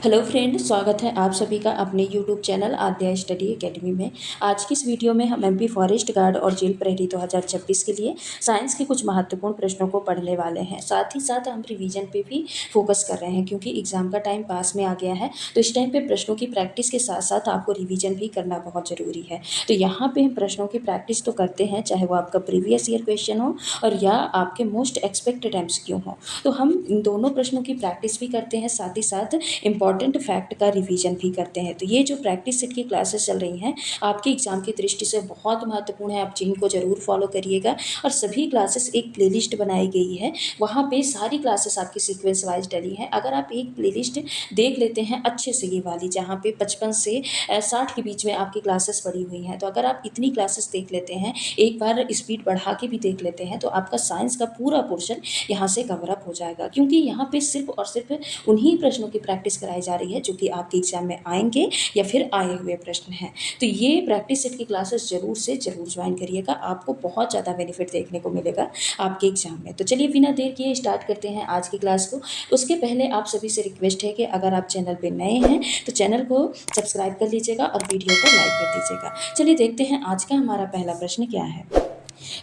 Hello friend, स्वागत है आप सभी का अपने यूट्यूब चैनल आद्या स्टडी एकेडमी में। आज की इस वीडियो में हम एमपी फॉरेस्ट गार्ड और जेल प्रहरी 2026 के लिए साइंस के कुछ महत्वपूर्ण प्रश्नों को पढ़ने वाले हैं। साथ ही साथ हम रिवीजन पे भी फोकस कर रहे हैं, क्योंकि एग्जाम का टाइम पास में आ गया है। तो इस टाइम पे प्रश्नों की प्रैक्टिस के साथ साथ आपको रिविजन भी करना बहुत ज़रूरी है। तो यहाँ पे हम प्रश्नों की प्रैक्टिस तो करते हैं, चाहे वो आपका प्रीवियस ईयर क्वेश्चन हो और या आपके मोस्ट एक्सपेक्टेड एमसीक्यू हो। तो हम इन दोनों प्रश्नों की प्रैक्टिस भी करते हैं, साथ ही साथ इंपॉर्टेंट फैक्ट का रिवीजन भी करते हैं। तो ये जो प्रैक्टिस सेट की क्लासेस चल रही हैं, आपके एग्जाम की दृष्टि से बहुत महत्वपूर्ण है। आप जिनको ज़रूर फॉलो करिएगा। और सभी क्लासेस एक प्लेलिस्ट बनाई गई है, वहाँ पे सारी क्लासेस आपकी सीक्वेंस वाइज डली हैं। अगर आप एक प्लेलिस्ट देख लेते हैं अच्छे से, ये वाली जहाँ पे 55 से 60 के बीच में आपकी क्लासेस पड़ी हुई हैं, तो अगर आप इतनी क्लासेस देख लेते हैं, एक बार स्पीड बढ़ा के भी देख लेते हैं, तो आपका साइंस का पूरा पोर्शन यहाँ से कवर अप हो जाएगा। क्योंकि यहाँ पे सिर्फ और सिर्फ उन्हीं प्रश्नों की प्रैक्टिस कराई जा रही है जो कि आपके एग्जाम में आएंगे या फिर आए हुए प्रश्न हैं। तो ये प्रैक्टिस सेट की क्लासेस जरूर से जरूर ज्वाइन करिएगा, आपको बहुत ज़्यादा बेनिफिट देखने को मिलेगा आपके एग्जाम में। तो चलिए बिना देर किए स्टार्ट करते हैं आज की क्लास को। उसके पहले आप सभी से रिक्वेस्ट है कि अगर आप चैनल पर नए हैं तो चैनल को सब्सक्राइब कर लीजिएगा और वीडियो को लाइक कर दीजिएगा। चलिए देखते हैं आज का हमारा पहला प्रश्न क्या है।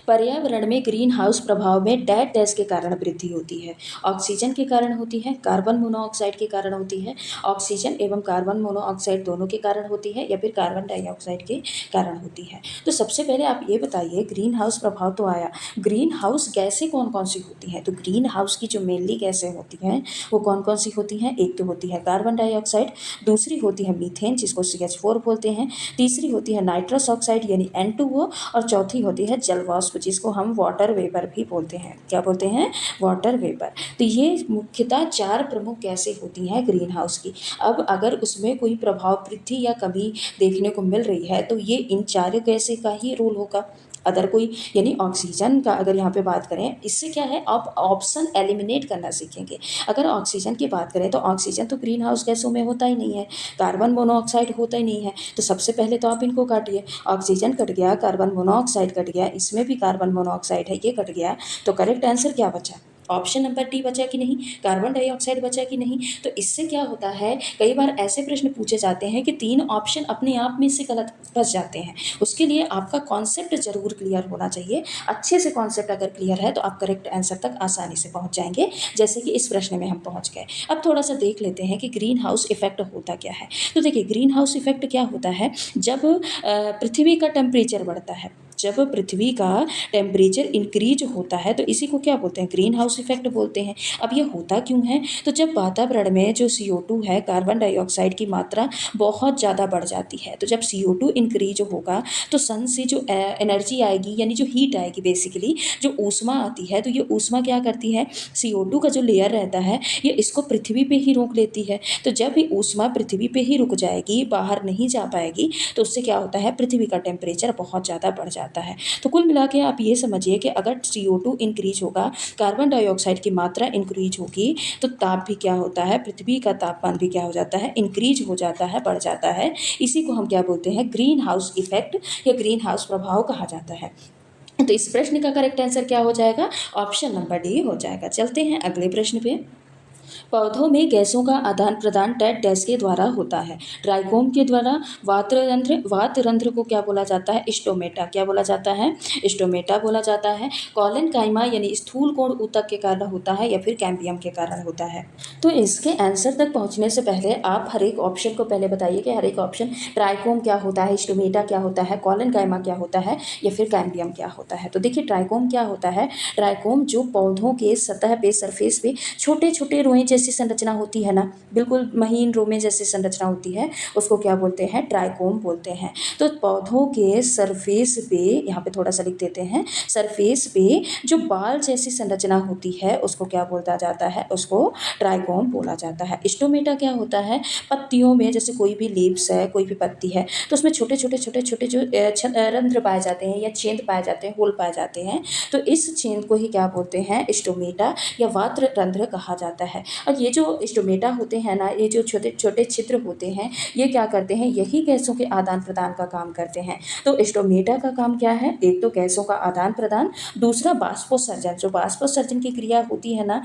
पर्यावरण में ग्रीन हाउस प्रभाव में डैश डैश के कारण वृद्धि होती है। ऑक्सीजन के कारण होती है, कार्बन मोनोऑक्साइड के कारण होती है, ऑक्सीजन एवं कार्बन मोनोऑक्साइड दोनों के कारण होती है, या फिर कार्बन डाइऑक्साइड के कारण होती है। तो सबसे पहले आप ये बताइए, ग्रीन हाउस प्रभाव तो आया, ग्रीन हाउस गैसें कौन कौन सी होती हैं। तो ग्रीन हाउस की जो मेनली गैसें होती हैं वो कौन कौन सी होती हैं। एक तो होती है कार्बन डाइऑक्साइड, दूसरी होती है मीथेन जिसको CH4 बोलते हैं, तीसरी होती है नाइट्रस ऑक्साइड यानी N2O, और चौथी होती है जल वाष्प जिसको हम वाटर वेपर भी बोलते हैं। क्या बोलते हैं? Water vapour. तो ये मुख्यतः 4 प्रमुख गैसें होती हैं ग्रीन हाउस की। अब अगर उसमें कोई प्रभाव वृद्धि या कमी देखने को मिल रही है तो ये इन 4 गैसें का ही रोल होगा। अदर कोई, यानी ऑक्सीजन का अगर यहाँ पे बात करें, इससे क्या है, आप ऑप्शन एलिमिनेट करना सीखेंगे। अगर ऑक्सीजन की बात करें तो ऑक्सीजन तो ग्रीन हाउस गैसों में होता ही नहीं है, कार्बन मोनोऑक्साइड होता ही नहीं है। तो सबसे पहले तो आप इनको काटिए, ऑक्सीजन कट गया, कार्बन मोनोऑक्साइड कट गया, इसमें भी कार्बन मोनोऑक्साइड है, ये कट गया। तो करेक्ट आंसर क्या बचा? ऑप्शन नंबर डी बचा कि नहीं? कार्बन डाइऑक्साइड बचा कि नहीं? तो इससे क्या होता है, कई बार ऐसे प्रश्न पूछे जाते हैं कि 3 ऑप्शन अपने आप में से गलत फंस जाते हैं। उसके लिए आपका कॉन्सेप्ट जरूर क्लियर होना चाहिए। अच्छे से कॉन्सेप्ट अगर क्लियर है तो आप करेक्ट आंसर तक आसानी से पहुंच जाएंगे, जैसे कि इस प्रश्न में हम पहुंच गए। अब थोड़ा सा देख लेते हैं कि ग्रीन हाउस इफेक्ट होता क्या है। तो देखिए, ग्रीन हाउस इफेक्ट क्या होता है, जब पृथ्वी का टेम्परेचर बढ़ता है, जब पृथ्वी का टेम्परेचर इंक्रीज होता है तो इसी को क्या बोलते हैं? ग्रीन हाउस इफेक्ट बोलते हैं। अब ये होता क्यों है? तो जब वातावरण में जो CO2 है, कार्बन डाइऑक्साइड की मात्रा बहुत ज़्यादा बढ़ जाती है, तो जब CO2 इंक्रीज होगा तो सन से जो एनर्जी आएगी, यानी जो हीट आएगी, बेसिकली जो ऊष्मा आती है, तो ये ऊष्मा क्या करती है, CO2 का जो लेयर रहता है ये इसको पृथ्वी पे ही रोक लेती है। तो जब ये ऊष्मा पृथ्वी पे ही रुक जाएगी, बाहर नहीं जा पाएगी, तो उससे क्या होता है, पृथ्वी का टेम्परेचर बहुत ज़्यादा बढ़ जाता है। तो कुल मिला के आप ये समझिए कि अगर CO2 इंक्रीज होगा, कार्बन डाइऑक्साइड की मात्रा इंक्रीज होगी, तो ताप भी क्या होता है, पृथ्वी का तापमान भी क्या हो जाता है, इंक्रीज हो जाता है, बढ़ जाता है। इसी को हम क्या बोलते हैं, ग्रीन हाउस इफेक्ट या ग्रीन हाउस प्रभाव कहा जाता है। तो इस प्रश्न का करेक्ट आंसर क्या हो जाएगा? ऑप्शन नंबर डी हो जाएगा। चलते हैं अगले प्रश्न पे। पौधों में गैसों का आदान प्रदान डैश डैश के द्वारा होता है। ट्राइकोम के द्वारा, वातरंध्र को क्या बोला जाता है? स्टोमेटा। क्या बोला जाता है? स्टोमेटा बोला जाता है। कॉलन काइमा यानी स्थूल कोण ऊतक के कारण होता है, या फिर कैम्बियम के कारण होता है। तो इसके आंसर तक पहुंचने से पहले आप हर एक ऑप्शन को पहले बताइए कि हर एक ऑप्शन, ट्राइकोम क्या होता है, स्टोमेटा क्या होता है, कॉलन काइमा क्या होता है, या फिर कैम्बियम क्या होता है। तो देखिए, ट्राइकोम क्या होता है? ट्राइकोम जो पौधों के सतह पे, सरफेस पे छोटे छोटे रोए जैसी संरचना होती है ना, बिल्कुल महीन रोमे जैसी संरचना होती है, उसको क्या बोलते हैं? ट्राइकोम बोलते हैं। तो पौधों के सरफेस पे, यहाँ पे थोड़ा सा लिख देते हैं, सरफेस पे जो बाल जैसी संरचना होती है उसको क्या बोला जाता है? उसको ट्राइकोम बोला जाता है। स्टोमेटा क्या होता है? पत्तियों में, जैसे कोई भी लीव्स है, कोई भी पत्ती है, तो उसमें छोटे छोटे छोटे छोटे जो रंध्र पाए जाते हैं या छेद पाए जाते हैं, होल पाए जाते हैं, तो इस छेद को ही क्या बोलते हैं? स्टोमेटा या वात्र रंध्र कहा जाता है। है। और ये जो स्टोमेटा होते हैं ना, ये जो छोटे छोटे छिद्र होते हैं, ये क्या करते हैं, यही गैसों के आदान प्रदान का काम करते हैं। तो स्टोमेटा का काम क्या है, एक तो गैसों का आदान प्रदान, दूसरा बाष्पोत्सर्जन। जो बाष्पोत्सर्जन की क्रिया होती है ना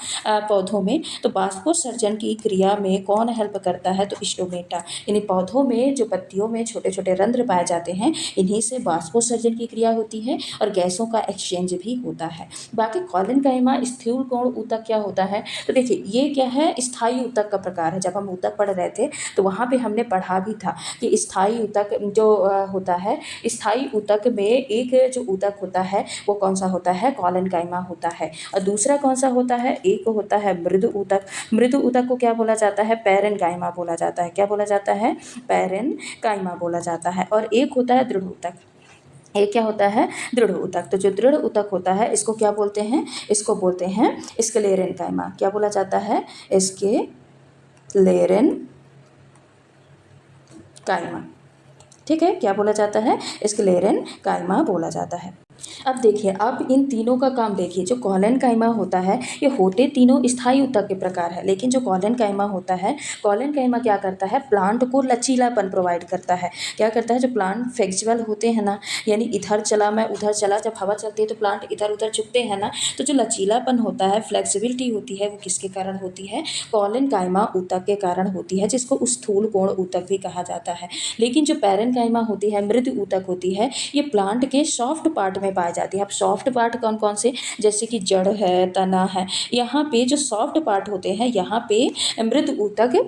पौधों में, तो बाष्पोत्सर्जन की क्रिया में कौन हेल्प करता है, तो स्टोमेटा। यानी पौधों में जो पत्तियों में छोटे छोटे रंध्र पाए जाते हैं, इन्हीं से बाष्पोत्सर्जन की क्रिया होती है और गैसों का एक्सचेंज भी होता है। बाकी कॉलेनकाइमा स्थूल कोण ऊतक क्या होता है, तो देखिए ये क्या है, स्थायी ऊतक का प्रकार है। जब हम ऊतक पढ़ रहे थे तो वहाँ पे हमने पढ़ा भी था कि स्थायी ऊतक जो होता है, स्थायी ऊतक में एक जो ऊतक होता है वो कौन सा होता है, कॉलेनकाइमा होता है। और दूसरा कौन सा होता है, एक होता है मृदु ऊतक। मृदु ऊतक को क्या बोला जाता है, पैरेनकाइमा बोला जाता है। क्या बोला जाता है, पैरेनकाइमा बोला जाता है। और एक होता है दृढ़ ऊतक। एक क्या होता है, दृढ़ ऊतक। तो जो दृढ़ ऊतक होता है इसको क्या बोलते हैं, इसको बोलते हैं स्क्लेरेनकाइमा। क्या बोला जाता है, स्क्लेरेनकाइमा। ठीक है, क्या बोला जाता है, स्क्लेरेनकाइमा बोला जाता है। अब देखिए, अब इन तीनों का काम देखिए। जो कॉलेनकाइमा होता है ये होते तीनों स्थायी ऊतक के प्रकार है, लेकिन जो कॉलेनकाइमा होता है, कॉलेनकाइमा क्या करता है, प्लांट को लचीलापन प्रोवाइड करता है। क्या करता है, जो प्लांट फ्लेक्सिबल होते हैं ना, यानी इधर चला मैं उधर चला, जब हवा चलती है तो प्लांट इधर उधर झुकते हैं ना, तो जो लचीलापन होता है, फ्लेक्सिबिलिटी होती है, वो किसके कारण होती है, कॉलेनकाइमा ऊतक के कारण होती है, जिसको स्थूल कोण ऊतक भी कहा जाता है। लेकिन जो पैरेनकाइमा होती है, मृदु ऊतक होती है, ये प्लांट के सॉफ्ट पार्ट में पाई जाती है। अब सॉफ्ट पार्ट कौन कौन से, जैसे कि जड़ है, तना है, यहाँ पे जो सॉफ्ट पार्ट होते हैं, यहाँ पे मृदु ऊतक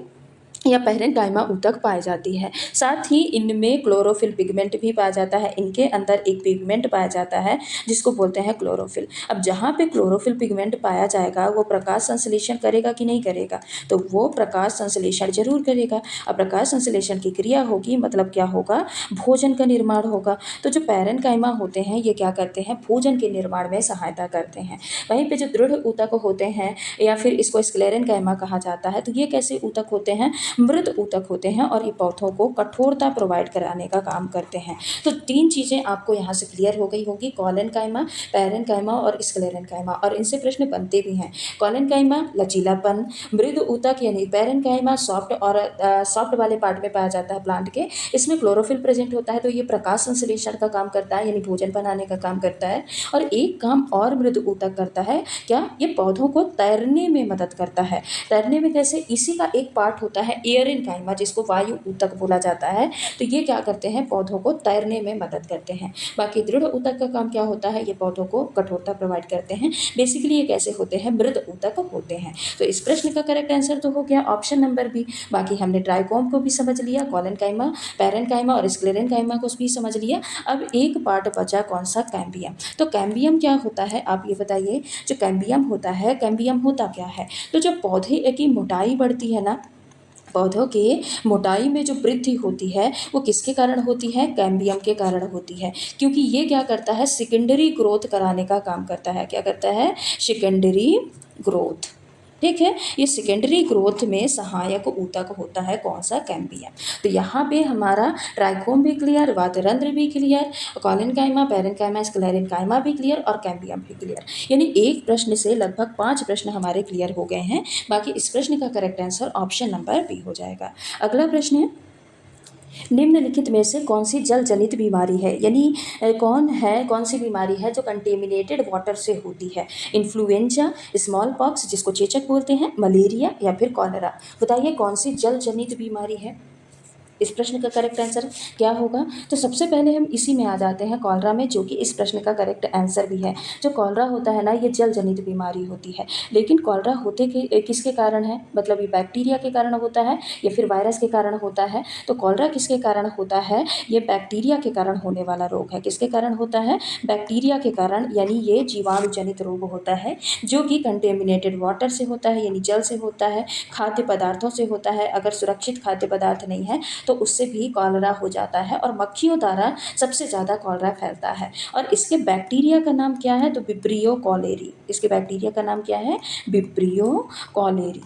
या पैरेनकाइमा ऊतक पाई जाती है। साथ ही इनमें क्लोरोफिल पिगमेंट भी पाया जाता है। इनके अंदर एक पिगमेंट पाया जाता है जिसको बोलते हैं क्लोरोफिल। अब जहाँ पे क्लोरोफिल पिगमेंट पाया जाएगा वो प्रकाश संश्लेषण करेगा कि नहीं करेगा, तो वो प्रकाश संश्लेषण जरूर करेगा। अब प्रकाश संश्लेषण की क्रिया होगी, मतलब क्या होगा, भोजन का निर्माण होगा। तो जो पैरेनकाइमा होते हैं ये क्या करते हैं, भोजन के निर्माण में सहायता करते हैं। वहीं पे जो दृढ़ ऊतक होते हैं या फिर इसको स्क्लेरेनकाइमा कहा जाता है, तो ये कैसे ऊतक होते हैं, मृद ऊतक होते हैं और ये पौधों को कठोरता प्रोवाइड कराने का काम करते हैं। तो तीन चीज़ें आपको यहाँ से क्लियर हो गई होगी, कॉलेनकाइमा, पैरेनकाइमा और स्क्लेरेनकाइमा। और इनसे प्रश्न बनते भी हैं। कॉलेनकाइमा लचीलापन, मृद ऊतक यानी पैरेनकाइमा सॉफ्ट और सॉफ्ट वाले पार्ट में पाया जाता है प्लांट के, इसमें क्लोरोफिल प्रेजेंट होता है, तो ये प्रकाश संश्लेषण का काम करता है, यानी भोजन बनाने का काम करता है। और एक काम और मृद ऊतक करता है, क्या, ये पौधों को तैरने में मदद करता है। तैरने में कैसे, इसी का एक पार्ट होता है एयरेनकाइमा, जिसको वायु ऊतक बोला जाता है। तो ये क्या करते हैं, पौधों को तैरने में मदद करते हैं। बाकी दृढ़ ऊतक का काम क्या होता है, ये पौधों को कठोरता प्रोवाइड करते हैं। बेसिकली ये कैसे होते हैं, मृद ऊतक होते हैं। तो इस प्रश्न का करेक्ट आंसर तो हो गया ऑप्शन नंबर बी। बाकी हमने ट्राइकोम को भी समझ लिया, कॉलेनकाइमा, पैरेनकाइमा और स्क्लेरेनकाइमा को भी समझ लिया। अब एक पार्ट बचा, कौन सा, कैम्बियम। तो कैम्बियम क्या होता है, आप ये बताइए। जो कैम्बियम होता है, कैम्बियम होता क्या है, तो जब पौधे की मोटाई बढ़ती है ना, पौधों के मोटाई में जो वृद्धि होती है वो किसके कारण होती है, कैम्बियम के कारण होती है। क्योंकि ये क्या करता है, सेकेंडरी ग्रोथ कराने का काम करता है। क्या करता है, सेकेंडरी ग्रोथ। ठीक है, ये सेकेंडरी ग्रोथ में सहायक ऊतक होता है, कौन सा, कैम्बियम। तो यहाँ पे हमारा ट्राइकोम भी क्लियर, वातरंध्र भी क्लियर, कॉलेनकाइमा, पैरेनकाइमा, स्क्लेरेनकाइमा भी क्लियर और कैम्बियम भी क्लियर। यानी एक प्रश्न से लगभग 5 प्रश्न हमारे क्लियर हो गए हैं। बाकी इस प्रश्न का correct answer option number B हो जाएगा। अगला प्रश्न है, निम्नलिखित में से कौन सी जल जनित बीमारी है, यानी कौन सी बीमारी है जो कंटेमिनेटेड वाटर से होती है। इन्फ्लुएंजा, स्मॉल पॉक्स जिसको चेचक बोलते हैं, मलेरिया या फिर कॉलेरा। बताइए कौन सी जल जनित बीमारी है। इस प्रश्न का करेक्ट आंसर क्या होगा, तो सबसे पहले हम इसी में आ जाते हैं, कॉलरा में, जो कि इस प्रश्न का करेक्ट आंसर भी है। जो कॉलरा होता है ना, ये जल जनित बीमारी होती है। लेकिन कॉलरा होते किसके कारण है, मतलब ये बैक्टीरिया के कारण होता है या फिर वायरस के कारण होता है। तो कॉलरा किसके कारण होता है, ये बैक्टीरिया के कारण होने वाला रोग है। किसके कारण होता है, बैक्टीरिया के कारण, यानी ये जीवाणु जनित रोग होता है, जो कि कंटेमिनेटेड वाटर से होता है, यानी जल से होता है, खाद्य पदार्थों से होता है। अगर सुरक्षित खाद्य पदार्थ नहीं है तो उससे भी कॉलरा हो जाता है, और मक्खियों द्वारा सबसे ज़्यादा कॉलरा फैलता है। और इसके बैक्टीरिया का नाम क्या है, तो विब्रियो कॉलेरी। इसके बैक्टीरिया का नाम क्या है, विब्रियो कॉलेरी।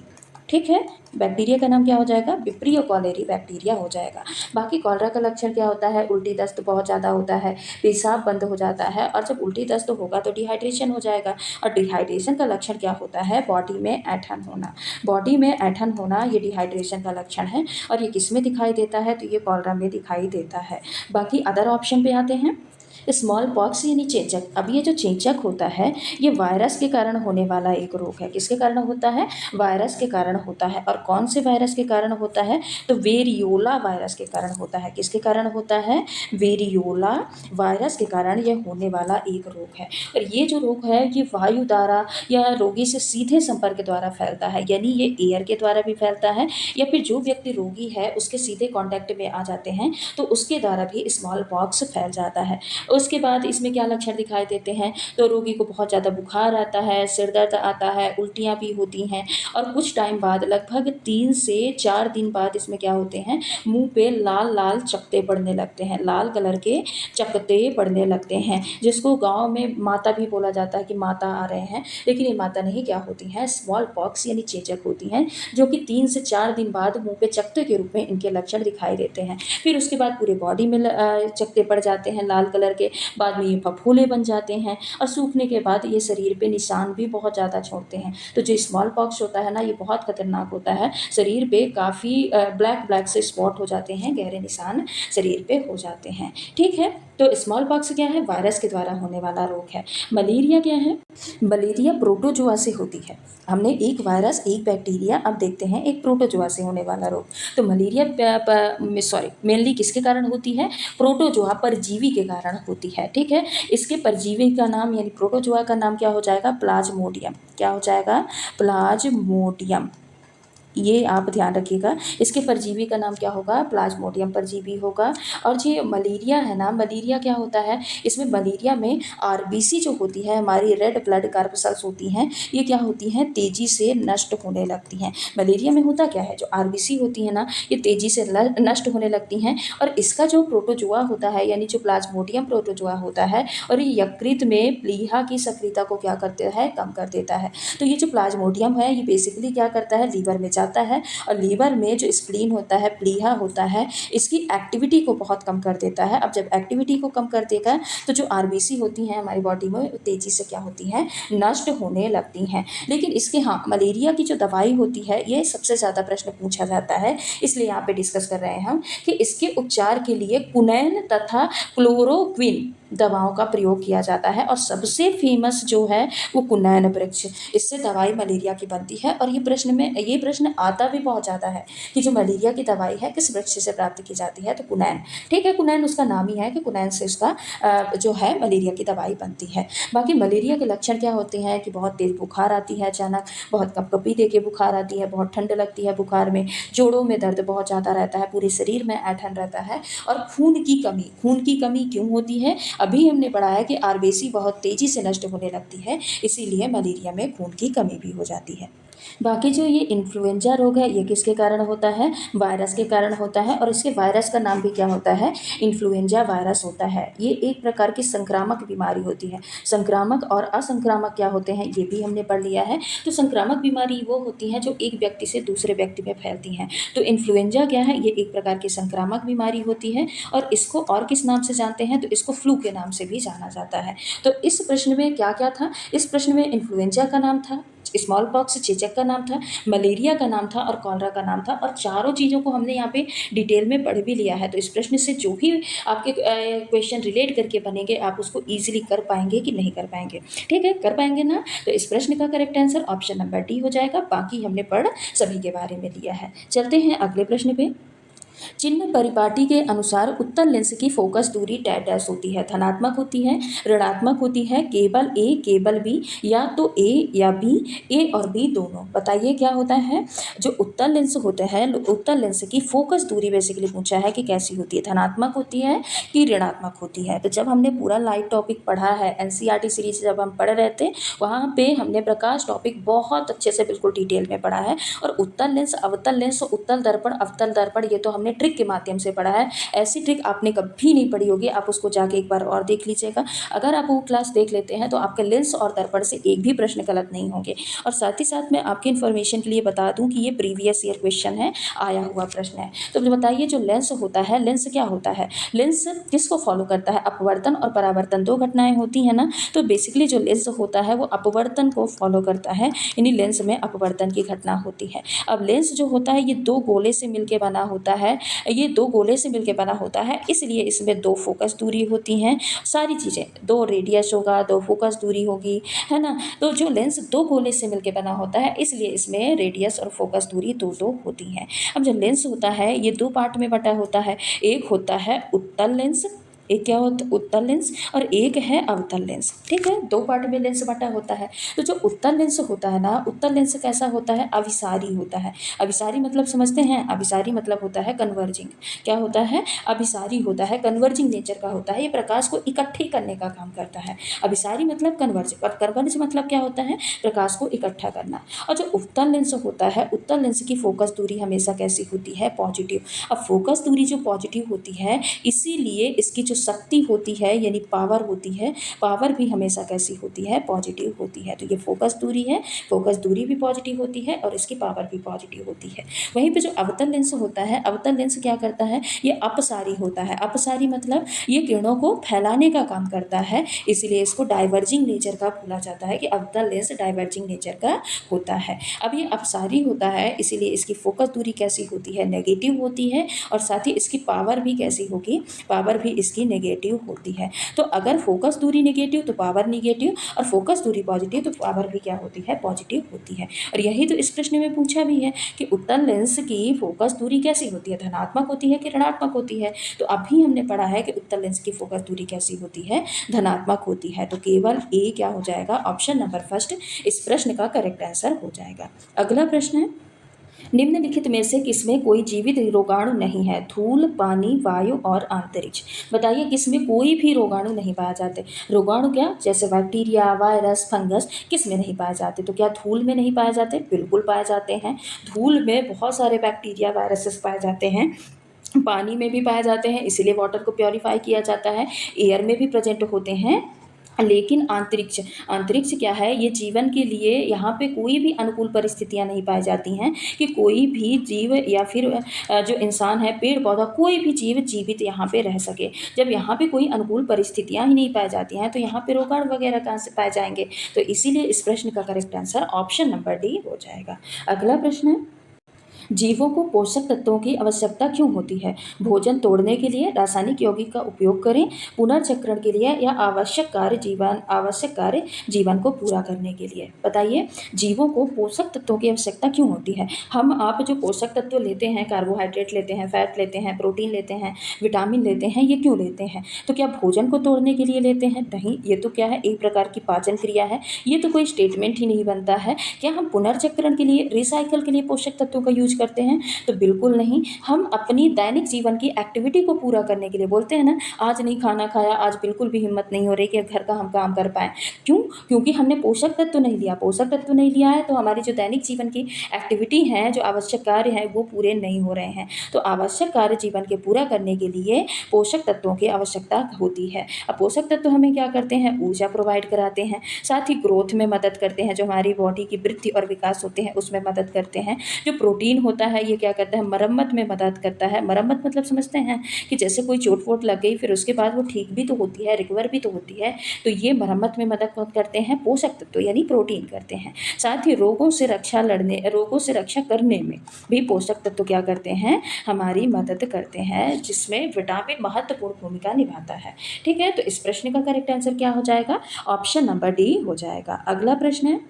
ठीक है। बैक्टीरिया का नाम क्या हो जाएगा? विब्रियो कॉलेरी बैक्टीरिया हो जाएगा। बाकी कॉलरा का लक्षण क्या होता है? उल्टी दस्त बहुत ज़्यादा होता है, पेशाब बंद हो जाता है, और जब उल्टी दस्त होगा तो डिहाइड्रेशन हो जाएगा। और डिहाइड्रेशन का लक्षण क्या होता है? बॉडी में ऐंठन होना। बॉडी में ऐंठन होना ये डिहाइड्रेशन का लक्षण है। और ये किस में दिखाई देता है? तो ये कॉलरा में दिखाई देता है। बाकी अदर ऑप्शन पे आते हैं। स्मॉल पॉक्स यानी चेचक। अब ये जो चेचक होता है ये वायरस के कारण होने वाला एक रोग है। किसके कारण होता है? वायरस के कारण होता है। और कौन से वायरस के कारण होता है? तो वेरियोला वायरस के कारण होता है। किसके कारण होता है? वेरियोला वायरस के कारण यह होने वाला एक रोग है। और ये जो रोग है ये वायु द्वारा या रोगी से सीधे संपर्क द्वारा फैलता है, यानी ये एयर के द्वारा भी फैलता है, या फिर जो व्यक्ति रोगी है उसके सीधे कांटेक्ट में आ जाते हैं तो उसके द्वारा भी स्मॉल पॉक्स फैल जाता है। उसके बाद इसमें क्या लक्षण दिखाई देते हैं? तो रोगी को बहुत ज़्यादा बुखार आता है, सिर दर्द आता है, उल्टियाँ भी होती हैं, और कुछ टाइम बाद लगभग 3 से 4 दिन बाद इसमें क्या होते हैं? मुंह पे लाल लाल चकत्ते पड़ने लगते हैं, लाल कलर के चकत्ते पड़ने लगते हैं, जिसको गांव में माता भी बोला जाता है कि माता आ रहे हैं। लेकिन ये माता नहीं, क्या होती हैं? स्मॉल पॉक्स यानी चेचक होती हैं, जो कि 3 से 4 दिन बाद मुंह पे चकत्ते के रूप में इनके लक्षण दिखाई देते हैं। फिर उसके बाद पूरे बॉडी में चकत्ते पड़ जाते हैं लाल कलर के, बाद में ये फफूले बन जाते हैं, और सूखने के बाद ये शरीर पे निशान भी बहुत ज़्यादा छोड़ते हैं। तो जो स्मॉल पॉक्स होता है ना, ये बहुत खतरनाक होता है। शरीर पे काफ़ी ब्लैक ब्लैक से स्पॉट हो जाते हैं, गहरे निशान शरीर पे हो जाते हैं। ठीक है। तो स्मॉल पॉक्स क्या है? वायरस के द्वारा होने वाला रोग है। मलेरिया क्या है? मलेरिया प्रोटोजोआ से होती है। हमने एक वायरस, एक बैक्टीरिया, अब देखते हैं एक प्रोटोजोआ से होने वाला रोग। तो मलेरिया मेनली किसके कारण होती है? प्रोटोजोआ परजीवी के कारण होती है। ठीक है। इसके परजीवी का नाम यानी प्रोटोजोआ का नाम क्या हो जाएगा? प्लाज्मोडियम। क्या हो जाएगा? प्लाज्मोडियम। ये आप ध्यान रखिएगा, इसके परजीवी का नाम क्या होगा? प्लाज्मोडियम परजीवी होगा। और जो मलेरिया है ना, मलेरिया क्या होता है? इसमें मलेरिया में आरबीसी जो होती है, हमारी रेड ब्लड कार्पसल्स होती हैं, ये क्या होती हैं? तेजी से नष्ट होने लगती हैं। मलेरिया में होता क्या है? जो आरबीसी होती है ना, ये तेजी से नष्ट होने लगती हैं। और इसका जो प्रोटोजोआ होता है, यानी जो प्लाज्मोडियम प्रोटोजोआ होता है, और ये यकृत में प्लीहा की सक्रियता को क्या करता है? कम कर देता है। तो ये जो प्लाज्मोडियम है ये बेसिकली क्या करता है? लीवर में जाता है, और लीवर में जो स्प्लीन होता है, प्लीहा होता है, इसकी एक्टिविटी को बहुत कम कर देता है। अब जब एक्टिविटी को कम कर देगा तो जो आरबीसी होती हैं हमारी बॉडी में, तेजी से क्या होती हैं? नष्ट होने लगती हैं। लेकिन इसके मलेरिया की जो दवाई होती है, ये सबसे ज़्यादा प्रश्न पूछा जाता है, इसलिए यहाँ पे डिस्कस कर रहे हैं हम कि इसके उपचार के लिए कुनैन तथा क्लोरोक्विन दवाओं का प्रयोग किया जाता है। और सबसे फेमस जो है वो कुनैन वृक्ष, इससे दवाई मलेरिया की बनती है। और ये प्रश्न आता भी बहुत ज़्यादा है कि जो मलेरिया की दवाई है किस वृक्ष से प्राप्त की जाती है? तो कुनैन। ठीक है, कुनैन उसका नाम ही है कि कुनैन से उसका जो है मलेरिया की दवाई बनती है। बाकी मलेरिया के लक्षण क्या होते हैं? कि बहुत तेज़ बुखार आती है, अचानक बहुत कपकपी दे के बुखार आती है, बहुत ठंड लगती है बुखार में, जोड़ों में दर्द बहुत ज़्यादा रहता है, पूरे शरीर में ऐंठन रहता है, और खून की कमी क्यों होती है? अभी हमने पढ़ा है कि आरबीसी बहुत तेज़ी से नष्ट होने लगती है, इसीलिए मलेरिया में खून की कमी भी हो जाती है। बाकी जो ये इन्फ्लुएंजा रोग है ये किसके कारण होता है? वायरस के कारण होता है। और इसके वायरस का नाम भी क्या होता है? इन्फ्लुएंजा वायरस होता है। ये एक प्रकार की संक्रामक बीमारी होती है। संक्रामक और असंक्रामक क्या होते हैं ये भी हमने पढ़ लिया है। तो संक्रामक बीमारी वो होती है जो एक व्यक्ति से दूसरे व्यक्ति में फैलती हैं। तो इन्फ्लुएंजा क्या है? ये एक प्रकार की संक्रामक बीमारी होती है। और इसको और किस नाम से जानते हैं? तो इसको फ्लू के नाम से भी जाना जाता है। तो इस प्रश्न में क्या क्या था? इस प्रश्न में इन्फ्लुएंजा का नाम था, स्मॉल पॉक्स चेचक का नाम था, मलेरिया का नाम था, और कॉलरा का नाम था। और चारों चीज़ों को हमने यहाँ पे डिटेल में पढ़ भी लिया है। तो इस प्रश्न से जो भी आपके क्वेश्चन रिलेट करके बनेंगे आप उसको ईजिली कर पाएंगे कि नहीं कर पाएंगे? ठीक है, कर पाएंगे ना? तो इस प्रश्न का correct answer option number D हो जाएगा। बाकी हमने पढ़ सभी के बारे में लिया है। चलते हैं अगले प्रश्न पे। चिन्ह परिपाटी के अनुसार उत्तल लेंस की फोकस दूरी डैश डैश होती है, धनात्मक होती है, ऋणात्मक होती है, केवल ए केवल बी, या तो ए या बी, ए और बी दोनों। बताइए क्या होता है? जो उत्तल लेंस होते हैं, उत्तल लेंस की फोकस दूरी बेसिकली पूछा है कि कैसी होती है, धनात्मक होती है कि ऋणात्मक होती है। तो जब हमने पूरा लाइव टॉपिक पढ़ा है एनसीईआरटी सीरीज जब हम पढ़ रहे थे, वहाँ पे हमने प्रकाश टॉपिक बहुत अच्छे से बिल्कुल डिटेल में पढ़ा है। और उत्तल लेंस, अवतल लेंस, उत्तल दर्पण, अवतल दर्पण, ये तो हमने हमने ट्रिक के माध्यम से पढ़ा है। ऐसी ट्रिक आपने कभी नहीं पढ़ी होगी, आप उसको जाके एक बार और देख लीजिएगा। अगर आप वो क्लास देख लेते हैं तो आपके लेंस और दर्पण से एक भी प्रश्न गलत नहीं होंगे। और साथ ही साथ मैं आपकी इन्फॉर्मेशन के लिए बता दूं कि ये प्रीवियस ईयर क्वेश्चन है, आया हुआ प्रश्न है। तो बताइए जो लेंस होता है, लेंस क्या होता है? लेंस किसको फॉलो करता है? अपवर्तन और परावर्तन, दो घटनाएं होती हैं ना। तो बेसिकली जो लेंस होता है वो अपवर्तन को फॉलो करता है, यानी लेंस में अपवर्तन की घटना होती है। अब लेंस जो होता है ये दो गोले से मिलकर बना होता है, ये दो गोले से मिलकर बना होता है, इसलिए इसमें दो फोकस दूरी होती हैं। सारी चीज़ें, दो रेडियस होगा, दो फोकस दूरी होगी, है ना। तो जो लेंस दो गोले से मिलकर बना होता है इसलिए इसमें रेडियस और फोकस दूरी दो दो होती हैं। अब जो लेंस होता है ये दो पार्ट में बटा होता है। एक होता है उत्तल लेंस, एक क्या होता है उत्तल लेंस, और एक है अवतल लेंस। ठीक है, दो पार्ट में लेंस बटा होता है। तो जो उत्तल लेंस होता है ना, उत्तल लेंस कैसा होता है? अभिसारी होता है। अभिसारी मतलब समझते हैं? अभिसारी मतलब होता है कन्वर्जिंग। क्या होता है? अभिसारी होता है, कन्वर्जिंग नेचर का होता है। ये प्रकाश को इकट्ठी करने का काम करता है। अभिसारी मतलब कन्वर्ज, और कन्वर्ज मतलब क्या होता है? प्रकाश को इकट्ठा करना। और जो उत्तल लेंस होता है, उत्तल लेंस की फोकस दूरी हमेशा कैसी होती है? पॉजिटिव। अब फोकस दूरी जो पॉजिटिव होती है, इसीलिए इसकी जो शक्ति होती है यानी पावर होती है, पावर भी हमेशा कैसी होती है? पॉजिटिव होती है। तो ये फोकस दूरी है, फोकस दूरी भी पॉजिटिव होती है और इसकी पावर भी पॉजिटिव होती है। वहीं पे जो अवतल लेंस होता है, अवतल लेंस क्या करता है? ये अपसारी होता है। अपसारी मतलब ये किरणों को फैलाने का काम करता है, इसीलिए इसको डाइवर्जिंग नेचर का बोला जाता है कि अवतल लेंस डाइवर्जिंग नेचर का होता है। अब ये अपसारी होता है, इसीलिए इसकी फोकस दूरी कैसी होती है? नेगेटिव होती है, और साथ ही इसकी पावर भी कैसी होगी? पावर भी इसकी नेगेटिव होती है। तो अगर फोकस दूरी नेगेटिव तो पावर नेगेटिव, और फोकस दूरी पॉजिटिव तो पावर भी क्या होती है? पॉजिटिव होती है। और यही तो इस प्रश्न में पूछा भी है कि उत्तल लेंस की फोकस दूरी कैसी होती है? धनात्मक होती है कि ऋणात्मक होती है? तो अभी हमने पढ़ा है कि उत्तल लेंस की फोकस दूरी कैसी होती है? धनात्मक होती है। तो केवल ए क्या हो जाएगा? ऑप्शन नंबर फर्स्ट इस प्रश्न का करेक्ट आंसर हो जाएगा। अगला प्रश्न है, निम्नलिखित में से किसमें कोई जीवित रोगाणु नहीं है? धूल, पानी, वायु और अंतरिक्ष। बताइए किसमें कोई भी रोगाणु नहीं पाए जाते? रोगाणु क्या? जैसे बैक्टीरिया, वायरस, फंगस, किसमें नहीं पाए जाते? तो क्या धूल में नहीं पाए जाते? बिल्कुल पाए जाते हैं। धूल में बहुत सारे बैक्टीरिया, वायरसेस पाए जाते हैं। पानी में भी पाए जाते हैं, इसीलिए वाटर को प्योरीफाई किया जाता है। एयर में भी प्रेजेंट होते हैं। लेकिन अंतरिक्ष, अंतरिक्ष क्या है? ये जीवन के लिए यहाँ पे कोई भी अनुकूल परिस्थितियाँ नहीं पाई जाती हैं कि कोई भी जीव या फिर जो इंसान है, पेड़ पौधा, कोई भी जीव जीवित यहाँ पे रह सके। जब यहाँ पे कोई अनुकूल परिस्थितियाँ ही नहीं पाई जाती हैं तो यहाँ पे रोगाणु वगैरह कहाँ से पाए जाएंगे? तो इसीलिए इस प्रश्न का correct answer option number D हो जाएगा। अगला प्रश्न है, जीवों को पोषक तत्वों की आवश्यकता क्यों होती है? भोजन तोड़ने के लिए, रासायनिक यौगिक का उपयोग करें, पुनर्चक्रण के लिए, या आवश्यक कार्य जीवन को पूरा करने के लिए? बताइए जीवों को पोषक तत्वों की आवश्यकता क्यों होती है? हम आप जो पोषक तत्व लेते हैं, कार्बोहाइड्रेट लेते हैं, फैट लेते हैं, प्रोटीन लेते हैं, विटामिन लेते हैं, ये क्यों लेते हैं? तो क्या भोजन को तोड़ने के लिए लेते हैं? नहीं, ये तो क्या है? एक प्रकार की पाचन क्रिया है। ये तो कोई स्टेटमेंट ही नहीं बनता है। क्या हम पुनर्चक्रण के लिए, रिसाइकल के लिए पोषक तत्वों का यूज करते हैं? तो बिल्कुल नहीं। हम अपनी दैनिक जीवन की एक्टिविटी को पूरा करने के लिए बोलते हैं ना, आज नहीं खाना खाया, आज बिल्कुल भी हिम्मत नहीं हो रही कि घर का हम काम कर पाएँ। क्यों? क्योंकि हमने पोषक तत्व नहीं लिया। पोषक तत्व नहीं लिया है तो हमारी जो दैनिक जीवन की एक्टिविटी है, जो आवश्यक कार्य हैं, वो पूरे नहीं हो रहे हैं। तो आवश्यक कार्य जीवन के पूरा करने के लिए पोषक तत्वों की आवश्यकता होती है। अब पोषक तत्व हमें क्या करते हैं? ऊर्जा प्रोवाइड कराते हैं, साथ ही ग्रोथ में मदद करते हैं, जो हमारी बॉडी की वृद्धि और विकास होते हैं उसमें मदद करते हैं। जो प्रोटीन होता है ये क्या करता है? मरम्मत में मदद करता है। मरम्मत मतलब समझते हैं कि जैसे कोई चोट वोट लग गई फिर उसके बाद वो ठीक भी तो होती है, रिकवर भी तो होती है। तो ये मरम्मत में मदद करते हैं पोषक तत्व यानी प्रोटीन करते हैं। साथ ही रोगों से रक्षा करने में भी पोषक तत्व क्या करते हैं? हमारी मदद करते हैं, जिसमें विटामिन महत्वपूर्ण भूमिका निभाता है। ठीक है, तो इस प्रश्न का करेक्ट आंसर क्या हो जाएगा? ऑप्शन नंबर डी हो जाएगा। अगला प्रश्न है,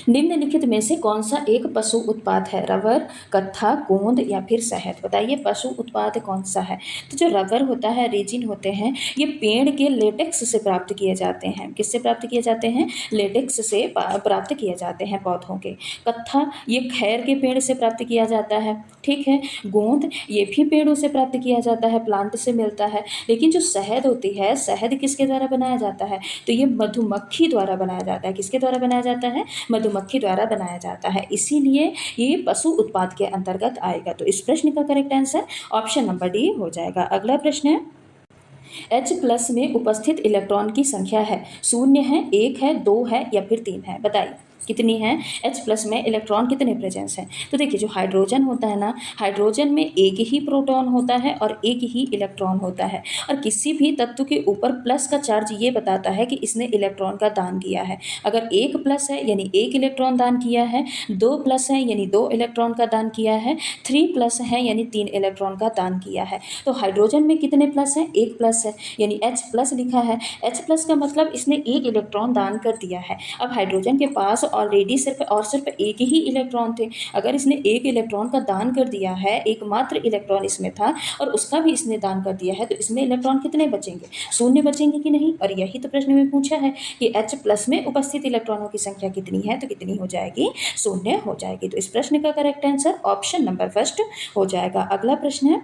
निम्नलिखित में से कौन सा एक पशु उत्पाद है? रबर, कत्था, गोंद या फिर शहद? बताइए पशु उत्पाद कौन सा है? तो जो रबर होता है, रेजिन होते हैं, ये पेड़ के लेटेक्स से प्राप्त किए जाते हैं। किससे प्राप्त किए जाते हैं? लेटेक्स से प्राप्त किए जाते हैं पौधों के। कत्था ये खैर के पेड़ से प्राप्त किया जाता है। ठीक है, गोंद ये भी पेड़ों से प्राप्त किया जाता है, प्लांट से मिलता है। लेकिन जो शहद होती है, शहद किसके द्वारा बनाया जाता है? तो ये मधुमक्खी द्वारा बनाया जाता है। किसके द्वारा बनाया जाता है? मधुमक्खी द्वारा बनाया जाता है, इसीलिए ये पशु उत्पाद के अंतर्गत आएगा। तो इस प्रश्न का correct answer option number D हो जाएगा। अगला प्रश्न है, H+ में उपस्थित इलेक्ट्रॉन की संख्या है, 0 है, 1 है, 2 है या फिर 3 है, बताइए कितनी है। H+ में इलेक्ट्रॉन कितने प्रेजेंस हैं। तो देखिए जो हाइड्रोजन होता है ना, हाइड्रोजन में एक ही प्रोटॉन होता है और एक ही इलेक्ट्रॉन होता है, और किसी भी तत्व के ऊपर प्लस का चार्ज ये बताता है कि इसने इलेक्ट्रॉन का दान किया है। अगर 1+ है यानी 1 इलेक्ट्रॉन दान किया है, 2+ है यानी 2 इलेक्ट्रॉन का दान किया है, 3+ है यानी 3 इलेक्ट्रॉन का दान किया है। तो हाइड्रोजन में कितने प्लस है, 1+ है, यानी H+ लिखा है। H+ का मतलब इसने 1 इलेक्ट्रॉन दान कर दिया है। अब हाइड्रोजन के पास ऑलरेडी सिर्फ एक ही इलेक्ट्रॉन थे, अगर इसने 1 इलेक्ट्रॉन का दान कर दिया है, एकमात्र इलेक्ट्रॉन इसमें था और उसका भी इसने दान कर दिया है, तो इसमें इलेक्ट्रॉन कितने बचेंगे, 0 बचेंगे कि नहीं। और यही तो प्रश्न में पूछा है कि H+ में उपस्थित इलेक्ट्रॉनों की संख्या कितनी है, तो कितनी हो जाएगी, 0 हो जाएगी। तो इस प्रश्न का correct answer option number first हो जाएगा। अगला प्रश्न है,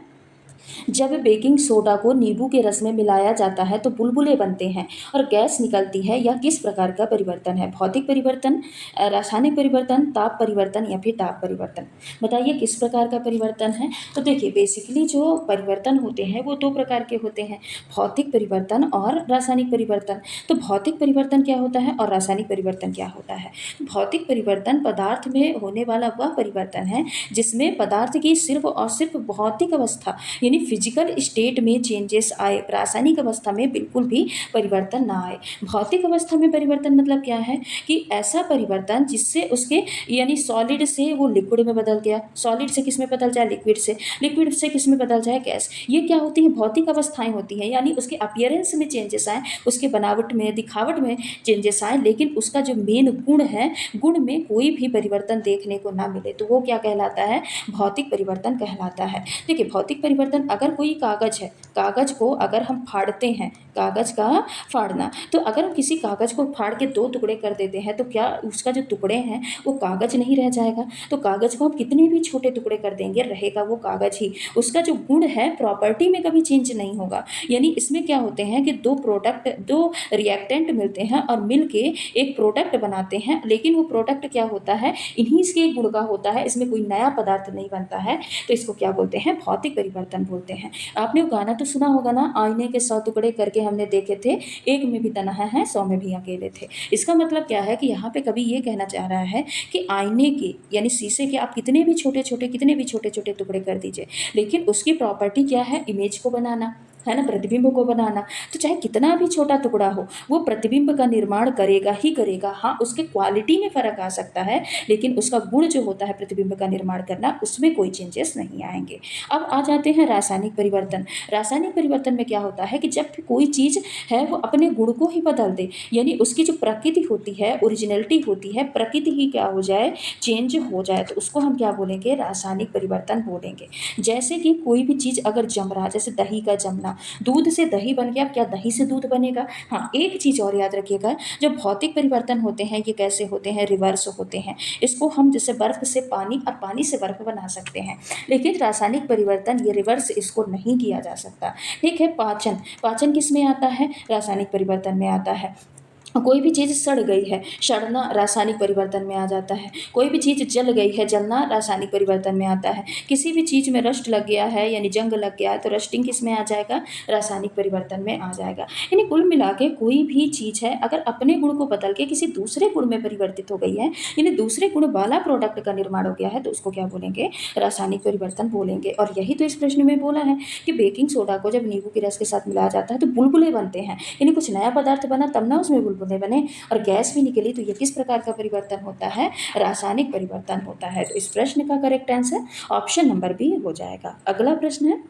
जब बेकिंग सोडा को नींबू के रस में मिलाया जाता है तो बुलबुले बनते हैं और गैस निकलती है, यह किस प्रकार का परिवर्तन है। भौतिक परिवर्तन, रासायनिक परिवर्तन, ताप परिवर्तन या फिर ताप परिवर्तन, बताइए किस प्रकार का परिवर्तन है। तो देखिए बेसिकली जो परिवर्तन होते हैं वो 2 प्रकार के होते हैं, भौतिक परिवर्तन और रासायनिक परिवर्तन। तो भौतिक परिवर्तन क्या होता है और रासायनिक परिवर्तन क्या होता है। भौतिक परिवर्तन पदार्थ में होने वाला वह परिवर्तन है जिसमें पदार्थ की सिर्फ और सिर्फ भौतिक अवस्था यानी फिजिकल स्टेट में चेंजेस आए, रासायनिक अवस्था में बिल्कुल भी परिवर्तन ना आए। भौतिक अवस्था में परिवर्तन मतलब क्या है कि ऐसा परिवर्तन जिससे उसके यानी सॉलिड से वो लिक्विड में बदल गया, सॉलिड से किस में बदल जाए, लिक्विड से, लिक्विड से किस में बदल जाए, गैस। ये क्या होती है, भौतिक अवस्थाएं होती हैं, यानी उसके अपीयरेंस में चेंजेस आए, उसके बनावट में, दिखावट में चेंजेस आए, लेकिन उसका जो मेन गुण है, गुण में कोई भी परिवर्तन देखने को ना मिले, तो वो क्या कहलाता है, भौतिक परिवर्तन कहलाता है। देखिए भौतिक परिवर्तन, अगर कोई कागज़ है, कागज़ को अगर हम फाड़ते हैं, कागज़ का फाड़ना, तो अगर हम किसी कागज़ को फाड़ के 2 टुकड़े कर देते हैं तो क्या उसका जो टुकड़े हैं वो कागज़ नहीं रह जाएगा। तो कागज़ को हम कितने भी छोटे टुकड़े कर देंगे, रहेगा वो कागज़ ही, उसका जो गुण है, प्रॉपर्टी में कभी चेंज नहीं होगा। यानी इसमें क्या होते हैं कि 2 रिएक्टेंट मिलते हैं और मिल के एक प्रोडक्ट बनाते हैं, लेकिन वो प्रोडक्ट क्या होता है, इन्हीं के गुण का होता है, इसमें कोई नया पदार्थ नहीं बनता है, तो इसको क्या बोलते हैं, भौतिक परिवर्तन बोलते हैं। आपने वो गाना तो सुना होगा ना, आईने के 100 टुकड़े करके हमने देखे थे, एक में भी तन्हा है 100 में भी अकेले थे। इसका मतलब क्या है कि यहाँ पे कभी ये कहना चाह रहा है कि आईने के यानी शीशे के आप कितने भी छोटे छोटे टुकड़े कर दीजिए, लेकिन उसकी प्रॉपर्टी क्या है, इमेज को बनाना है ना, प्रतिबिंब को बनाना। तो चाहे कितना भी छोटा टुकड़ा हो, वो प्रतिबिंब का निर्माण करेगा ही करेगा। हाँ, उसके क्वालिटी में फ़र्क आ सकता है, लेकिन उसका गुण जो होता है प्रतिबिंब का निर्माण करना, उसमें कोई चेंजेस नहीं आएंगे। अब आ जाते हैं रासायनिक परिवर्तन। रासायनिक परिवर्तन में क्या होता है कि जब भी कोई चीज़ है वो अपने गुण को ही बदल दे, यानी उसकी जो प्रकृति होती है, ओरिजिनलिटी होती है, प्रकृति ही क्या हो जाए, चेंज हो जाए, तो उसको हम क्या बोलेंगे, रासायनिक परिवर्तन बोलेंगे। जैसे कि कोई भी चीज़ अगर जम रहा, जैसे दही का जमना, दूध से दही बन गया, क्या दही से दूध बनेगा। हाँ, एक चीज़ और याद रखिएगा, जो भौतिक परिवर्तन होते हैं ये कैसे होते हैं, रिवर्स होते हैं। इसको हम जैसे बर्फ से पानी और पानी से बर्फ बना सकते हैं, लेकिन रासायनिक परिवर्तन ये रिवर्स इसको नहीं किया जा सकता। ठीक है, पाचन, पाचन किस में आता है, रासायनिक परिवर्तन में आता है। कोई भी चीज़ सड़ गई है, सड़ना रासायनिक परिवर्तन में आ जाता है। कोई भी चीज़ जल गई है, जलना रासायनिक परिवर्तन में आता है। किसी भी चीज़ में रस्ट लग गया है यानी जंग लग गया है, तो रस्टिंग किस में आ जाएगा, रासायनिक परिवर्तन में आ जाएगा। यानी कुल मिला के कोई भी चीज़ है अगर अपने गुण को बदल के किसी दूसरे गुण में परिवर्तित हो गई है, यानी दूसरे गुण वाला प्रोडक्ट का निर्माण हो गया है, तो उसको क्या बोलेंगे, रासायनिक परिवर्तन बोलेंगे। और यही तो इस प्रश्न में बोला है कि बेकिंग सोडा को जब नींबू के रस के साथ मिलाया जाता है तो बुलबुले बनते हैं, यानी कुछ नया पदार्थ बना तब ना उसमें बुलबुले बने और गैस भी निकली, तो ये किस प्रकार का परिवर्तन होता है, रासायनिक परिवर्तन होता है। तो इस प्रश्न का correct answer option number B हो जाएगा। अगला प्रश्न है,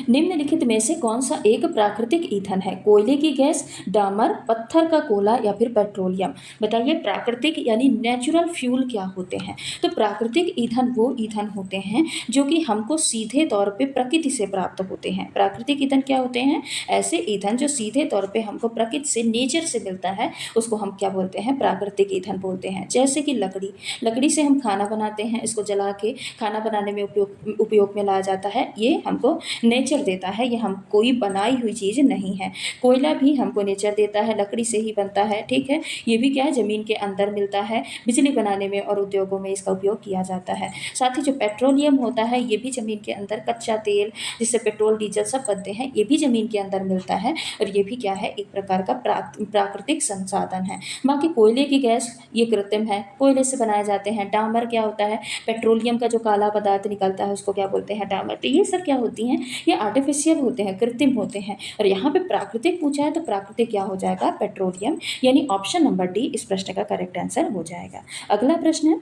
निम्नलिखित में से कौन सा एक प्राकृतिक ईंधन है, कोयले की गैस, डामर, पत्थर का कोला या फिर पेट्रोलियम। बताइए प्राकृतिक यानी नेचुरल फ्यूल क्या होते हैं। तो प्राकृतिक ईंधन वो ईंधन होते हैं जो कि हमको सीधे तौर पे प्रकृति से प्राप्त होते हैं। प्राकृतिक ईंधन क्या होते हैं, ऐसे ईंधन जो सीधे तौर पे हमको प्रकृति से, नेचर से मिलता है, उसको हम क्या बोलते हैं, प्राकृतिक ईंधन बोलते हैं। जैसे कि लकड़ी, लकड़ी से हम खाना बनाते हैं, इसको जला के खाना बनाने में उपयोग में लाया जाता है, ये हमको नेचर देता है, ये हम कोई बनाई हुई चीज़ नहीं है। कोयला भी हमको नेचर देता है, लकड़ी से ही बनता है, ठीक है। ये भी क्या है, ज़मीन के अंदर मिलता है, बिजली बनाने में और उद्योगों में इसका उपयोग किया जाता है। साथ ही जो पेट्रोलियम होता है ये भी ज़मीन के अंदर, कच्चा तेल जिससे पेट्रोल डीजल सब बनते हैं, ये भी ज़मीन के अंदर मिलता है और ये भी क्या है, एक प्रकार का प्राकृतिक संसाधन है। बाकी कोयले की गैस ये कृत्रिम है, कोयले से बनाए जाते हैं। डामर क्या होता है, पेट्रोलियम का जो काला पदार्थ निकलता है उसको क्या बोलते हैं, डामर। तो ये सब क्या होती हैं, ये आर्टिफिशियल होते हैं, कृत्रिम होते हैं। और यहाँ पे प्राकृतिक पूछा है तो प्राकृतिक क्या हो जाएगा, पेट्रोलियम, यानी ऑप्शन नंबर डी इस प्रश्न का करेक्ट आंसर हो जाएगा। अगला प्रश्न है,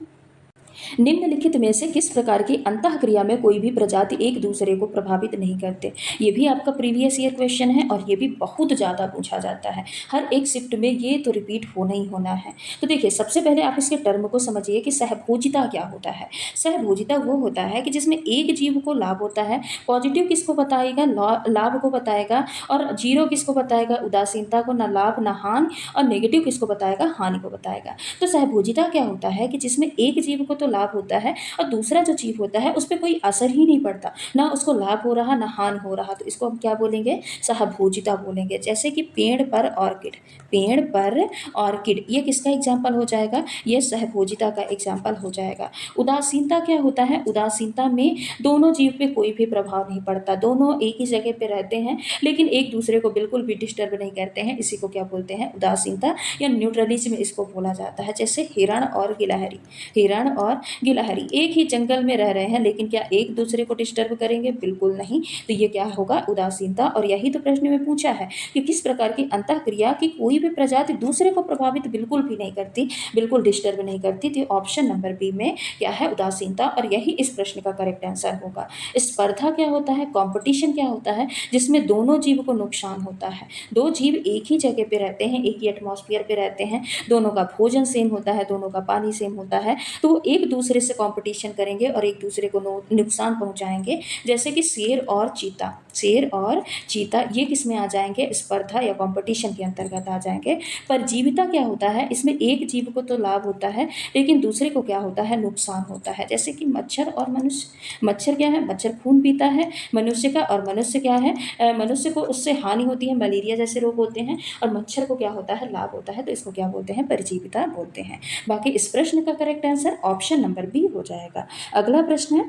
निम्नलिखित में से किस प्रकार की अंतःक्रिया में कोई भी प्रजाति एक दूसरे को प्रभावित नहीं करते। ये भी आपका प्रीवियस ईयर क्वेश्चन है और ये भी बहुत ज़्यादा पूछा जाता है, हर एक शिफ्ट में ये तो रिपीट होना ही होना है। तो देखिए, सबसे पहले आप इसके टर्म को समझिए कि सहभोजिता क्या होता है। सहभोजिता वो होता है कि जिसमें एक जीव को लाभ होता है, पॉजिटिव किसको बताएगा, लाभ को बताएगा, और जीरो किसको बताएगा, उदासीनता को, ना लाभ ना हानि, और नेगेटिव किसको बताएगा, हानि को बताएगा। तो सहभोजिता क्या होता है कि जिसमें एक जीव को तो लाभ होता है और दूसरा जो जीव होता है उस पर कोई असर ही नहीं पड़ता, ना उसको लाभ हो रहा ना हानि हो रहा, तो इसको हम क्या बोलेंगे, सहभोजिता बोलेंगे। जैसे कि पेड़ पर ऑर्किड, पेड़ पर ऑर्किड, ये किसका एग्जाम्पल हो जाएगा, ये सहभोजिता का एग्जाम्पल हो जाएगा। उदासीनता क्या होता है, उदासीनता में दोनों जीव पे कोई भी प्रभाव नहीं पड़ता, दोनों एक ही जगह पे रहते हैं लेकिन एक दूसरे को बिल्कुल भी डिस्टर्ब नहीं करते हैं, इसी को क्या बोलते हैं, उदासीनता या न्यूट्रलिज्म इसको बोला जाता है। जैसे हिरण और गिलहरी, हिरण और गिलहरी एक ही जंगल में रह रहे हैं लेकिन क्या एक दूसरे को डिस्टर्ब करेंगे, बिल्कुल नहीं। तो ये क्या होगा, उदासीनता। और यही तो प्रश्न में पूछा है कि किस प्रकार की अंतःक्रिया की कोई भी प्रजाति दूसरे को प्रभावित बिल्कुल भी नहीं करती, बिल्कुल डिस्टर्ब नहीं करती। तो ऑप्शन नंबर बी में क्या है, उदासीनता, और यही इस प्रश्न का करेक्ट आंसर होगा। स्पर्धा क्या होता है, कॉम्पिटिशन क्या होता है, जिसमें दोनों जीव को नुकसान होता है। दो जीव एक ही जगह पे रहते हैं, एक ही एटमॉस्फेयर पे रहते हैं, दोनों का भोजन सेम होता है, दोनों का पानी सेम होता है, तो वो एक दूसरे से कंपटीशन करेंगे और एक दूसरे को नुकसान पहुंचाएंगे। जैसे कि शेर और चीता, शेर और चीता ये किस में आ जाएंगे, स्पर्धा या कंपटीशन के अंतर्गत आ जाएंगे। परजीविता क्या होता है, इसमें एक जीव को तो लाभ होता है लेकिन दूसरे को क्या होता है, नुकसान होता है। जैसे कि मच्छर और मनुष्य, मच्छर क्या है, मच्छर खून पीता है मनुष्य का, और मनुष्य क्या है, मनुष्य को उससे हानि होती है, मलेरिया जैसे रोग होते हैं, और मच्छर को क्या होता है, लाभ होता है। तो इसको क्या बोलते हैं, परजीविता बोलते हैं। बाकी इस प्रश्न का correct answer option number B हो जाएगा। अगला प्रश्न है,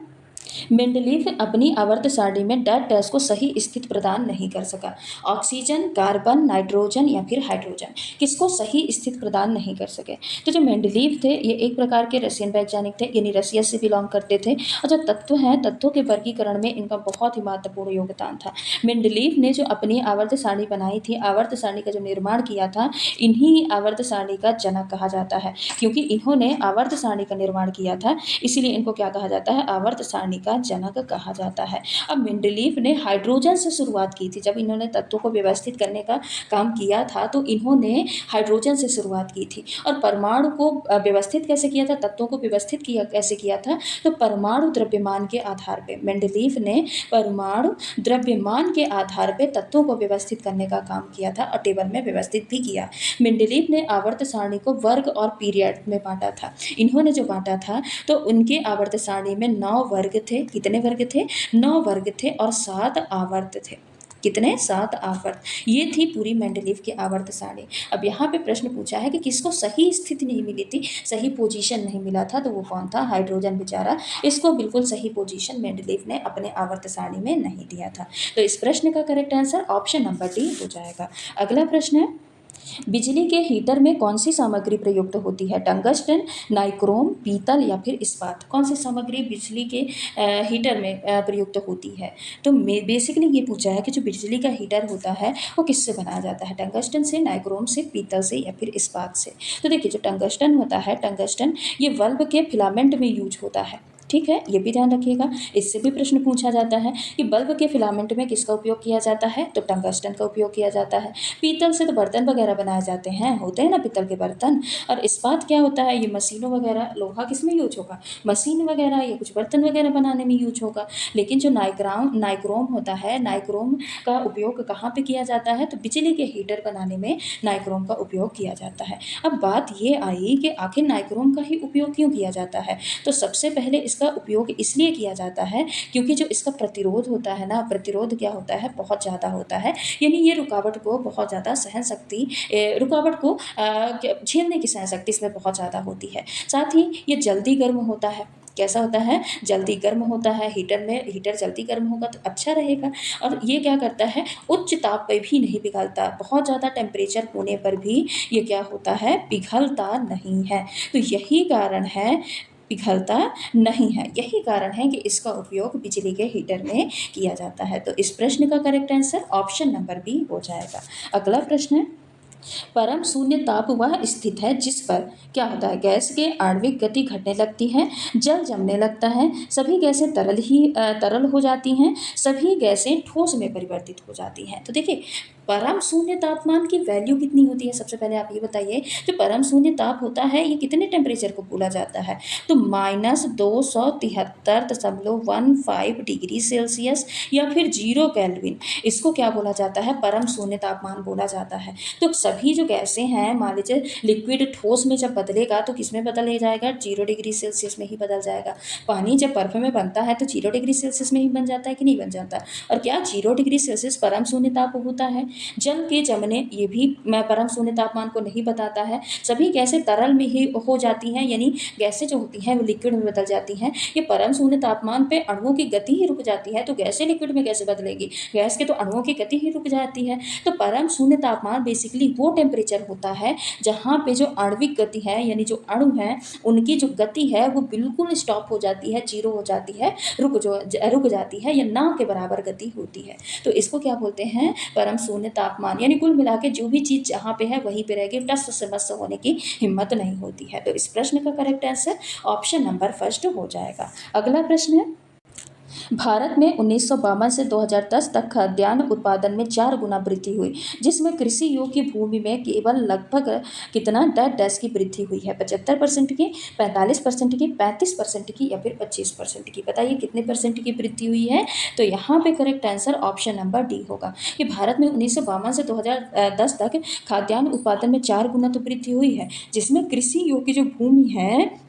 मेंडलीव अपनी आवर्त सारणी में डैट डैश को सही स्थिति प्रदान नहीं कर सका। ऑक्सीजन, कार्बन, नाइट्रोजन या फिर हाइड्रोजन, किसको सही स्थिति प्रदान नहीं कर सके। तो जो मेंडलीव थे ये एक प्रकार के रशियन वैज्ञानिक थे, यानी रशिया से बिलोंग करते थे, और जो तत्व हैं तत्वों के वर्गीकरण में इनका बहुत ही महत्वपूर्ण योगदान था। मेंडलीव ने जो अपनी आवर्त सारणी बनाई थी, आवर्त सारणी का जो निर्माण किया था, इन्हीं आवर्त सारणी का जनक कहा जाता है, क्योंकि इन्होंने आवर्त सारणी का निर्माण किया था, इसीलिए इनको क्या कहा जाता है, आवर्त सारणी का जनक कहा जाता है। अब मेंडलीव ने हाइड्रोजन से शुरुआत की थी, जब इन्होंने तत्वों को व्यवस्थित करने का काम किया था तो इन्होंने हाइड्रोजन से शुरुआत की थी। और परमाणु को व्यवस्थित कैसे किया था, तत्वों को व्यवस्थित किया कैसे किया था, तो परमाणु द्रव्यमान के आधार पे मेंडलीव ने परमाणु द्रव्यमान के आधार पे तत्वों को व्यवस्थित करने का काम किया था और टेबल में व्यवस्थित भी किया। मेंडलीव ने आवर्त सारणी को वर्ग और पीरियड में बांटा था। इन्होंने जो बांटा था तो उनके आवर्त सारणी में 9 वर्ग थे, कितने वर्ग थे, 9 वर्ग थे, और 7 आवर्त थे, कितने, 7 आवर्त। ये थी पूरी मेंडलीव की आवर्त सारणी। अब यहाँ पे प्रश्न पूछा है कि किसको सही स्थिति नहीं मिली थी, सही पोजीशन नहीं मिला था, तो वो कौन था, हाइड्रोजन बेचारा, इसको बिल्कुल सही पोजीशन मेंडलीव ने अपने आवर्त सारणी में नहीं दिया था। तो इस प्रश्न का correct answer option number D हो जाएगा। अगला प्रश्न है, बिजली के हीटर में कौन सी सामग्री प्रयुक्त होती है, टंगस्टन, नाइक्रोम, पीतल या फिर इस्पात। कौन सी सामग्री बिजली के हीटर में प्रयुक्त होती है। तो बेसिकली ये पूछा है कि जो बिजली का हीटर होता है वो किससे बनाया जाता है, टंगस्टन से, नाइक्रोम से, पीतल से या फिर इस्पात से। तो देखिए, जो टंगस्टन होता है, टंगस्टन ये बल्ब के फिलामेंट में यूज होता है, ठीक है, ये भी ध्यान रखिएगा। इससे भी प्रश्न पूछा जाता है कि बल्ब के फिलामेंट में किसका उपयोग किया जाता है, तो टंगस्टन का उपयोग किया जाता है। पीतल से तो बर्तन वगैरह बनाए जाते हैं, होते हैं ना पीतल के बर्तन। और इस्पात क्या होता है, ये मशीनों वगैरह, लोहा किस में यूज होगा, मशीन वगैरह या कुछ बर्तन वगैरह बनाने में यूज होगा। लेकिन जो नाइक्रोम होता है, नाइक्रोम का उपयोग कहाँ पे किया जाता है, तो बिजली के हीटर बनाने में नाइक्रोम का उपयोग किया जाता है। अब बात ये आई कि आखिर नाइक्रोम का ही उपयोग क्यों किया जाता है, तो सबसे पहले इसका इसका उपयोग इसलिए किया जाता है क्योंकि जो इसका प्रतिरोध होता है ना, प्रतिरोध क्या होता है, बहुत ज़्यादा होता है। यानी ये रुकावट को बहुत ज़्यादा सहन शक्ति रुकावट को झेलने की सहन शक्ति इसमें बहुत ज़्यादा होती है। साथ ही ये जल्दी गर्म होता है। कैसा होता है? जल्दी गर्म होता है। हीटर जल्दी गर्म होगा तो अच्छा रहेगा। और ये क्या करता है, उच्च ताप पे भी नहीं पिघलता। बहुत ज़्यादा टेम्परेचर होने पर भी ये क्या होता है, पिघलता नहीं है। तो यही कारण है, पिघलता नहीं है। यही कारण है कि इसका उपयोग बिजली के हीटर में किया जाता है। तो इस प्रश्न का correct answer option number B हो जाएगा। अगला प्रश्न है, परम शून्य ताप वह स्थित है जिस पर क्या होता है, गैस के आणविक गति घटने लगती है, जल जमने लगता है, सभी गैसें तरल हो जाती हैं, सभी गैसें ठोस में परिवर्तित हो जाती हैं। तो देखिए, परम शून्य तापमान की वैल्यू कितनी होती है, सबसे पहले आप ये बताइए। जो परम शून्य ताप होता है ये कितने टेम्परेचर को बोला जाता है, तो -273.15 डिग्री सेल्सियस या फिर 0 केल्विन, इसको क्या बोला जाता है, परम शून्य तापमान बोला जाता है। तो सभी जो गैसें हैं, मान लीजिए लिक्विड ठोस में जब बदलेगा तो किस में बदल जाएगा, 0 डिग्री सेल्सियस में ही बदल जाएगा। पानी जब बर्फ में बनता है तो 0 डिग्री सेल्सियस में ही बन जाता है कि नहीं बन जाता। और क्या 0 डिग्री सेल्सियस परम शून्य ताप होता है। जल के जमने, ये भी मैं परम शून्य तापमान को नहीं बताता है। सभी गैसें तरल में ही हो जाती हैं, यानी गैसें जो होती हैं वो लिक्विड में बदल जाती हैं। ये परम शून्य तापमान पे अणुओं की गति ही रुक जाती है, तो गैसें लिक्विड में कैसे बदलेगी, गैस के तो अणुओं की गति ही रुक जाती है। तो परम शून्य तापमान बेसिकली वो टेम्परेचर होता है जहाँ पे जो आणविक गति है, यानी जो अणु है उनकी जो गति है वो बिल्कुल स्टॉप हो जाती है, जीरो हो जाती है, रुक जाती है, या ना के बराबर गति होती है। तो इसको क्या बोलते हैं, परम शून्य तापमान। यानी कुल मिला के जो भी चीज़ जहाँ पे है वहीं पे रहेगी, टस से मस होने की हिम्मत नहीं होती है। तो इस प्रश्न का correct answer option number first हो जाएगा। अगला प्रश्न है, भारत में 1952 से 2010 तक खाद्यान्न उत्पादन में 4 गुना वृद्धि हुई, जिसमें कृषि योग्य भूमि में केवल लगभग कितना डैश की वृद्धि हुई है, 75% की, 45% की, 35% की या फिर 25% की। बताइए कितने परसेंट की वृद्धि हुई है। तो यहाँ पे correct answer option number D होगा कि भारत में 1952 से 2010 तक खाद्यान्न उत्पादन में 4 गुना तो वृद्धि हुई है, जिसमें कृषि योग्य जो भूमि है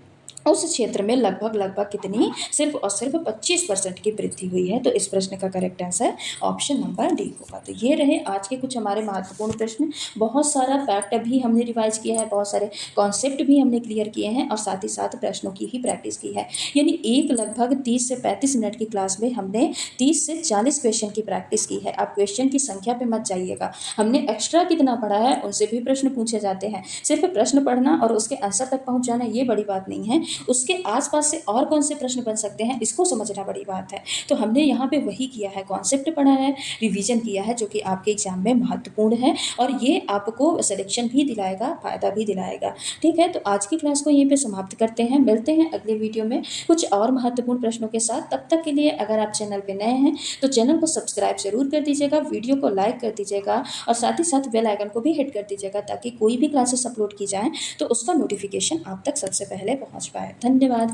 उस क्षेत्र में लगभग कितनी, सिर्फ और सिर्फ 25% की वृद्धि हुई है। तो इस प्रश्न का correct answer option number D होगा। तो ये रहे आज के कुछ हमारे महत्वपूर्ण प्रश्न। बहुत सारा फैक्ट भी हमने रिवाइज किया है, बहुत सारे कॉन्सेप्ट भी हमने क्लियर किए हैं और साथ ही साथ प्रश्नों की ही प्रैक्टिस की है। यानी एक लगभग 30 से 35 मिनट की क्लास में हमने 30 से 40 क्वेश्चन की प्रैक्टिस की है। आप क्वेश्चन की संख्या पे मत जाइएगा, हमने एक्स्ट्रा कितना पढ़ा है उनसे भी प्रश्न पूछे जाते हैं। सिर्फ प्रश्न पढ़ना और उसके आंसर तक पहुँच जाना ये बड़ी बात नहीं है, उसके आसपास से और कौन से प्रश्न बन सकते हैं इसको समझना बड़ी बात है। तो हमने यहाँ पे वही किया है, कॉन्सेप्ट पढ़ा है, रिवीजन किया है, जो कि आपके एग्जाम में महत्वपूर्ण है और ये आपको सिलेक्शन भी दिलाएगा, फायदा भी दिलाएगा। ठीक है, तो आज की क्लास को यहीं पे समाप्त करते हैं। मिलते हैं अगले वीडियो में कुछ और महत्वपूर्ण प्रश्नों के साथ। तब तक के लिए अगर आप चैनल पे नए हैं तो चैनल को सब्सक्राइब जरूर कर दीजिएगा, वीडियो को लाइक कर दीजिएगा और साथ ही साथ बेल आइकन को भी हिट कर दीजिएगा, ताकि कोई भी क्लासेस अपलोड की जाए तो उसका नोटिफिकेशन आप तक सबसे पहले पहुँच पाए। धन्यवाद।